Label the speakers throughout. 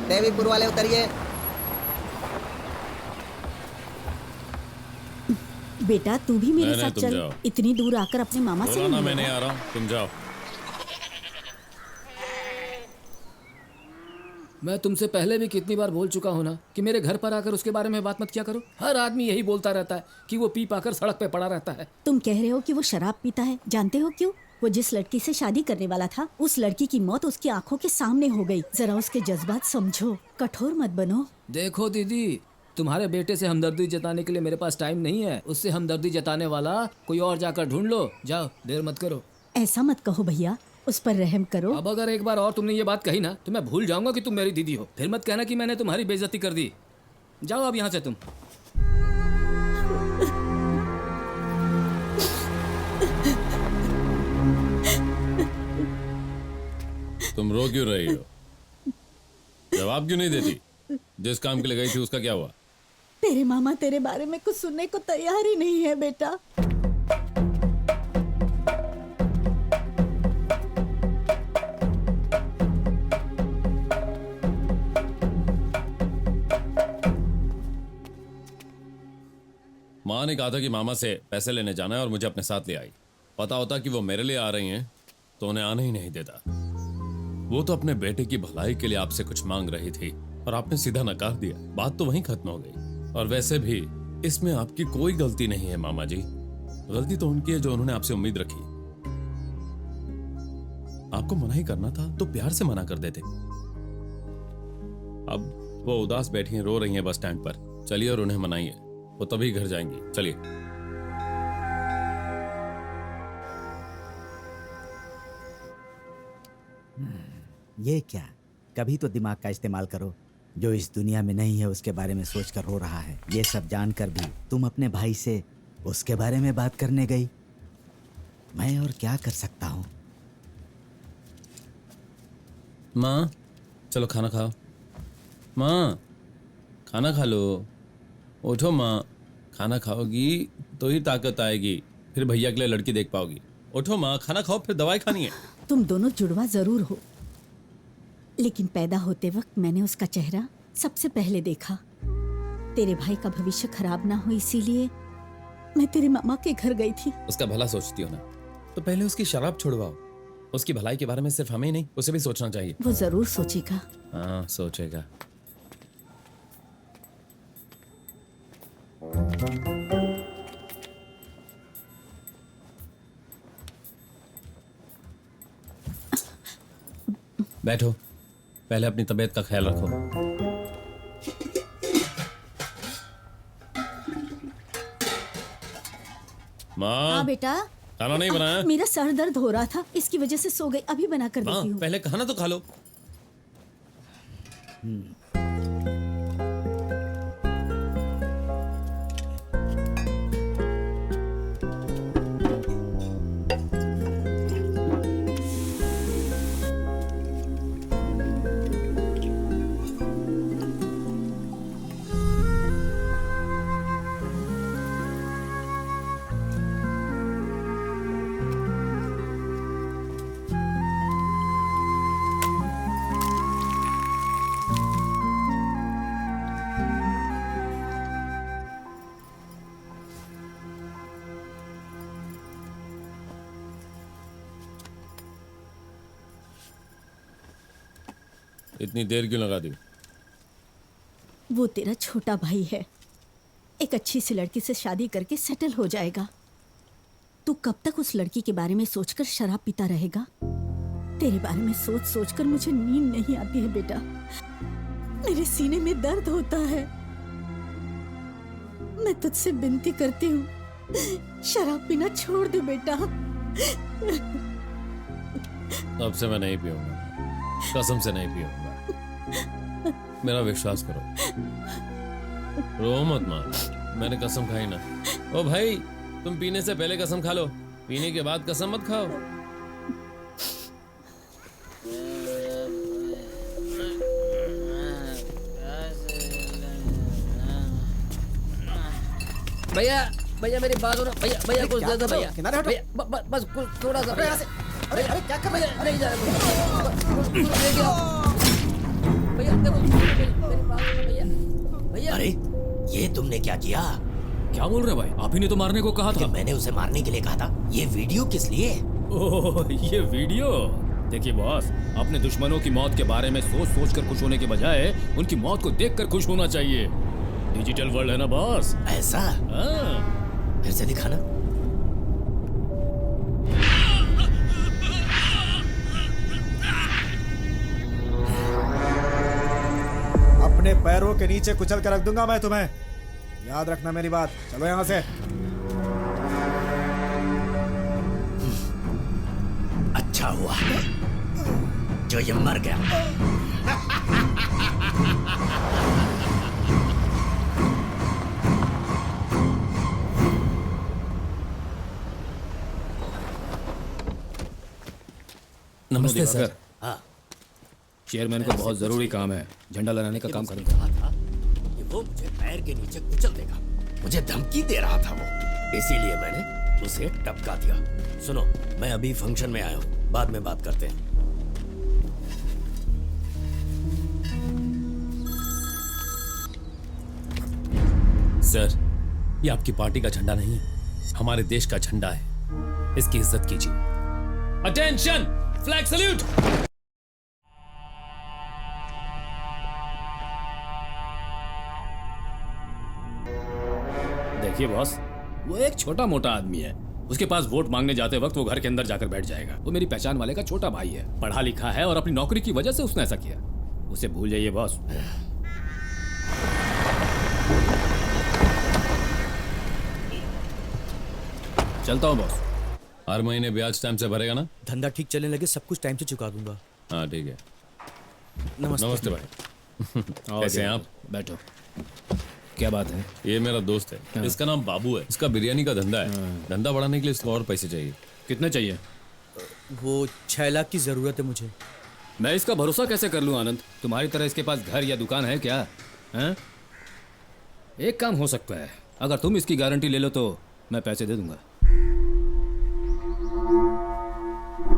Speaker 1: देवीपुर वाले उतरिए।
Speaker 2: बेटा तू भी मेरे
Speaker 3: नहीं,
Speaker 2: साथ
Speaker 3: तुम
Speaker 2: चल।
Speaker 3: जाओ।
Speaker 2: इतनी दूर आकर अपने मामा से
Speaker 3: बोला ना
Speaker 2: नहीं
Speaker 3: मैं नहीं
Speaker 2: मिलेगा।
Speaker 3: आ रहा हूँ, तुम जाओ।
Speaker 4: मैं तुमसे पहले भी कितनी बार बोल चुका हूं ना कि मेरे घर पर आकर उसके बारे में बात मत किया करो। हर आदमी यही बोलता रहता है कि वो पी पाकर सड़क पे पड़ा रहता है।
Speaker 2: तुम कह रहे हो कि वो शराब पीता है, जानते हो क्यों? वो जिस लड़की से शादी करने वाला था, उस लड़की की मौत उसकी आंखों के सामने हो गई। जरा उसके जज्बात समझो, कठोर मत बनो।
Speaker 4: देखो दीदी, तुम्हारे बेटे से हमदर्दी जताने के लिए मेरे पास टाइम नहीं है। उससे हमदर्दी जताने वाला कोई और जाकर ढूंढ लो। जाओ, देर मत करो।
Speaker 2: ऐसा मत कहो भैया, उस पर रहम करो।
Speaker 4: अब अगर एक बार और तुमने ये बात कही ना तो मैं भूल जाऊंगा कि तुम मेरी दीदी हो। फिर मत कहना कि मैंने तुम्हारी बेइज्जती कर दी। जाओ अब यहाँ से तुम।
Speaker 3: तुम रो क्यों रही हो? जवाब क्यों नहीं देती? जिस काम के लिए गई थी उसका क्या हुआ?
Speaker 2: तेरे मामा तेरे बारे में कुछ सुनने को तैयार ही नहीं है बेटा।
Speaker 3: माँ ने कहा था कि मामा से पैसे लेने जाना है और मुझे अपने साथ ले आई। पता होता कि वो मेरे लिए आ रही हैं तो उन्हें आने ही नहीं देता। वो तो अपने बेटे की भलाई के लिए आपसे कुछ मांग रही थी और आपने सीधा नकार दिया। बात तो वहीं खत्म हो गई। और वैसे भी इसमें आपकी कोई गलती नहीं है मामा जी। गलती तो उनकी है जो उन्होंने आपसे उम्मीद रखी। आपको मना ही करना था तो प्यार से मना कर देते। अब वो उदास बैठी हैं, रो रही हैं बस स्टैंड पर। चलिए और उन्हें मनाइए, वो तभी घर जाएंगी। चलिए।
Speaker 1: ये क्या, कभी तो दिमाग का इस्तेमाल करो। जो इस दुनिया में नहीं है उसके बारे में सोचकर रो रहा है। ये सब जानकर भी तुम अपने भाई से उसके बारे में बात करने गई। मैं और क्या कर सकता हूँ?
Speaker 3: माँ चलो खाना खाओ। माँ खाना खा लो। उठो माँ, खाना खाओगी तो ही ताकत आएगी। फिर भैया के लिए लड़की देख पाओगी। उठो माँ, खाना खाओ, फिर दवाई खानी है।
Speaker 2: तुम दोनों जुड़वा जरूर हो, लेकिन पैदा होते वक्त मैंने उसका चेहरा सबसे पहले देखा। तेरे भाई का भविष्य खराब ना हो इसीलिए मैं तेरे मामा के घर गई थी।
Speaker 3: उसका भला सोचती हो ना तो पहले उसकी शराब छुड़वाओ। उसकी भलाई के बारे में सिर्फ हमें ही नहीं, उसे भी सोचना चाहिए।
Speaker 2: वो जरूर सोचेगा।
Speaker 3: हाँ सोचेगा। बैठो, पहले अपनी तबीयत का ख्याल रखो। माँ
Speaker 2: हाँ बेटा।
Speaker 3: खाना नहीं बनाया?
Speaker 2: मेरा सर दर्द हो रहा था, इसकी वजह से सो गई। अभी बना कर
Speaker 3: माँ
Speaker 2: देती हूँ।
Speaker 3: पहले खाना तो खा लो। इतनी देर क्यों लगा दी?
Speaker 2: वो तेरा छोटा भाई है, एक अच्छी सी लड़की से शादी करके सेटल हो जाएगा। तू कब तक उस लड़की के बारे में सोचकर शराब पीता रहेगा? तेरे बारे में सोच सोचकर मुझे नींद नहीं आती है बेटा। मेरे सीने में दर्द होता है। मैं तुझसे विनती करती हूँ, शराब पीना छोड़ दे बेटा।
Speaker 3: अब से मैं नहीं पीऊंगा, कसम से नहीं पीऊंगा। मेरा विश्वास करो। रो मत माँ, मैंने कसम खाई ना। ओ भाई, तुम पीने से पहले कसम खा लो, पीने के बाद कसम मत खाओ।
Speaker 4: भैया भैया मेरी बात सुनो। भैया भैया कुछ दे दो भैया।
Speaker 1: किनारे हटो।
Speaker 4: भैया बस कुछ थोड़ा सा भैया।
Speaker 1: अरे क्या कर रहे हैं?
Speaker 4: नहीं जा रहा भैया देखो
Speaker 5: ये तुमने क्या किया?
Speaker 4: क्या बोल रहे भाई? आप ही ने तो मारने को कहा
Speaker 5: कि
Speaker 4: था।
Speaker 5: मैंने उसे मारने के लिए कहा था। ये वीडियो किस लिए?
Speaker 4: ओह, ये वीडियो। देखिए बॉस, अपने दुश्मनों की मौत के बारे में सोच सोच कर खुश होने के बजाय उनकी मौत को देख कर खुश होना चाहिए। डिजिटल वर्ल्ड है ना बॉस।
Speaker 5: ऐसा?
Speaker 4: हाँ।
Speaker 5: फिर से दिखाना।
Speaker 6: अपने पैरों के नीचे कुचल कर रख दूंगा मैं तुम्हें, याद रखना मेरी बात। चलो यहाँ से।
Speaker 5: अच्छा हुआ जो ये मर गया।
Speaker 4: नमस्ते सर।
Speaker 5: हाँ,
Speaker 4: चेयरमैन को बहुत जरूरी काम है, झंडा लगाने का काम
Speaker 5: उसने
Speaker 4: करेंगे।
Speaker 5: कहा था कि वो मुझे पैर के नीचे कुचल देगा। मुझे धमकी दे रहा था वो, इसीलिए मैंने उसे टपका दिया। सुनो, मैं अभी फंक्शन में आया हूँ, बाद में बात करते हैं।
Speaker 3: सर, ये आपकी पार्टी का झंडा नहीं, हमारे देश का झंडा है। इसकी इज्जत कीजिए। Attention, flag salute.
Speaker 4: देखिए बॉस, वो एक छोटा मोटा आदमी है। उसके पास वोट मांगने जाते वक्त वो घर के अंदर जाकर बैठ जाएगा। वो मेरी पहचान वाले का छोटा भाई है, पढ़ा लिखा है और अपनी नौकरी की वजह से उसने ऐसा किया। उसे भूल जाइए बॉस। चलता हूँ बॉस।
Speaker 3: हर महीने ब्याज टाइम से भरेगा ना?
Speaker 7: धंधा ठीक चलने लगे सब कुछ टाइम से चुका दूंगा।
Speaker 3: हाँ ठीक है।
Speaker 7: नमस्ते।
Speaker 3: नमस्ते भाई। कैसे हैं आप?
Speaker 4: बैठो। क्या बात है?
Speaker 3: ये मेरा दोस्त है, इसका नाम बाबू है। इसका बिरयानी का धंधा है। धंधा बढ़ाने के लिए इसको और पैसे चाहिए।
Speaker 4: कितने चाहिए?
Speaker 7: वो 6 लाख की जरूरत है मुझे।
Speaker 4: मैं इसका भरोसा कैसे कर लूं आनंद? तुम्हारी तरह इसके पास घर या दुकान है क्या? हैं? एक काम हो सकता है, अगर तुम इसकी गारंटी ले लो तो मैं पैसे दे दूंगा।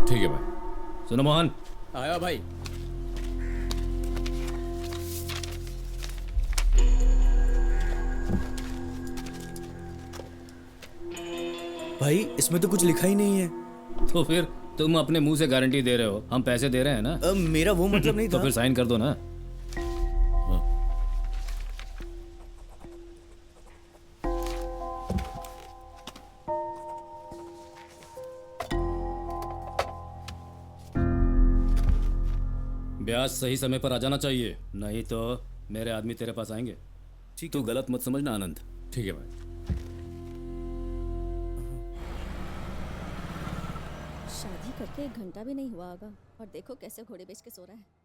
Speaker 3: ठीक है भाई।
Speaker 4: सुनो मोहन।
Speaker 7: आया भाई। भाई इसमें तो कुछ लिखा ही नहीं है।
Speaker 4: तो फिर तुम अपने मुंह से गारंटी दे रहे हो, हम पैसे दे रहे हैं ना।
Speaker 7: मेरा वो मतलब नहीं
Speaker 4: तो
Speaker 7: था।
Speaker 4: फिर साइन कर दो ना। ब्याज सही समय पर आ जाना चाहिए, नहीं तो मेरे आदमी तेरे पास आएंगे। ठीक, तू गलत मत समझना आनंद।
Speaker 3: ठीक है भाई।
Speaker 2: शादी करके 1 घंटा भी नहीं हुआ होगा और देखो कैसे घोड़े बेच के सो रहा है।